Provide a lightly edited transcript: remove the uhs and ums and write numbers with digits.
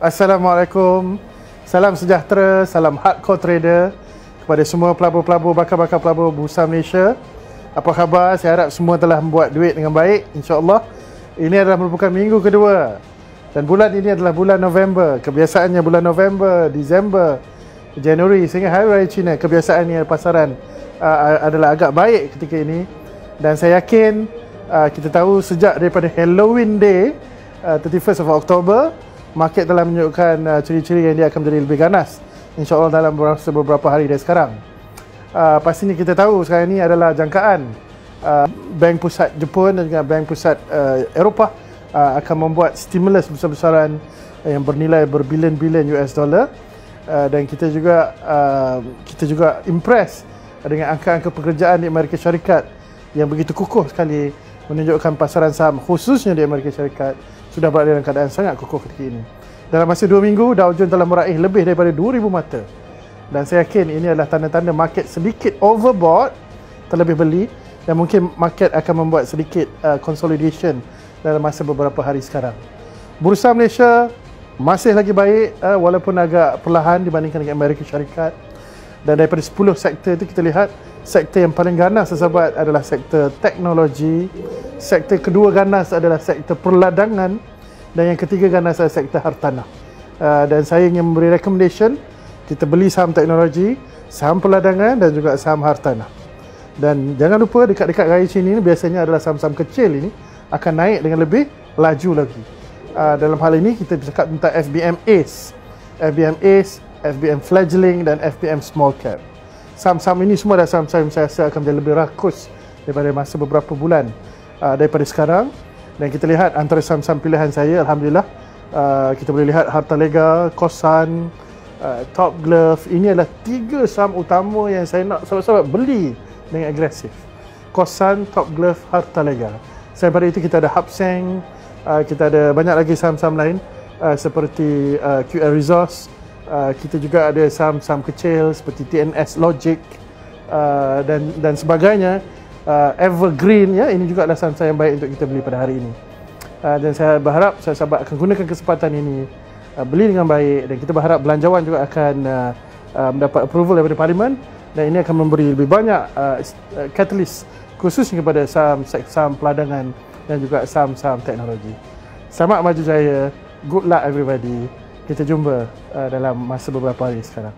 Assalamualaikum. Salam sejahtera, salam hardcore trader kepada semua pelabur-pelabur, bakal-bakal pelabur Bursa Malaysia. Apa khabar? Saya harap semua telah membuat duit dengan baik, insya-Allah. Ini adalah merupakan minggu kedua dan bulan ini adalah bulan November. Kebiasaannya bulan November, Disember, Januari sehingga Hari Raya Cina, kebiasaannya pasaran adalah agak baik ketika ini. Dan saya yakin kita tahu sejak daripada Halloween Day 31st of October, market telah menunjukkan ciri-ciri yang dia akan menjadi lebih ganas, insya-Allah dalam beberapa hari dari sekarang. Pastinya kita tahu sekarang ini adalah jangkaan Bank Pusat Jepun dan juga Bank Pusat Eropah akan membuat stimulus besar-besaran yang bernilai berbilion-bilion US dollar, dan kita juga impress dengan angka-angka pekerjaan di Amerika Syarikat yang begitu kukuh sekali, menunjukkan pasaran saham khususnya di Amerika Syarikat sudah berada dalam keadaan sangat kukuh ketika ini. Dalam masa 2 minggu, Dow Jones telah meraih lebih daripada 2,000 mata. Dan saya yakin ini adalah tanda-tanda market sedikit overbought, terlebih beli, dan mungkin market akan membuat sedikit consolidation dalam masa beberapa hari sekarang. Bursa Malaysia masih lagi baik, walaupun agak perlahan dibandingkan dengan Amerika Syarikat. Dan daripada 10 sektor itu kita lihat, sektor yang paling ganas sahabat adalah sektor teknologi, sektor kedua ganas adalah sektor perladangan, dan yang ketiga ganas adalah sektor hartanah. Dan saya ingin memberi recommendation, kita beli saham teknologi, saham perladangan dan juga saham hartanah. Dan jangan lupa dekat-dekat raya Cina ini biasanya adalah saham-saham kecil ini akan naik dengan lebih laju lagi. Dalam hal ini kita bercakap tentang FBM ACE, FBM Fledgling dan FBM Small Cap. Saham-saham ini semua adalah saham-saham yang saya rasa akan menjadi lebih rakus daripada masa beberapa bulan daripada sekarang. Dan kita lihat antara saham-saham pilihan saya, Alhamdulillah, kita boleh lihat Hartalega, Kosan, Top Glove. Ini adalah 3 saham utama yang saya nak sahabat-sahabat beli dengan agresif. Kosan, Top Glove, Hartalega. Selain daripada itu kita ada Hapseng, kita ada banyak lagi saham-saham lain seperti QL Resource. Kita juga ada saham-saham kecil seperti TNS Logic dan sebagainya. Evergreen, ya, ini juga adalah saham-saham yang baik untuk kita beli pada hari ini. Dan saya berharap sahabat akan gunakan kesempatan ini, beli dengan baik, dan kita berharap belanjawan juga akan mendapat approval daripada Parlimen, dan ini akan memberi lebih banyak catalyst khususnya kepada saham peladangan dan juga saham-saham teknologi. Selamat maju jaya, good luck everybody. Kita jumpa dalam masa beberapa hari sekarang.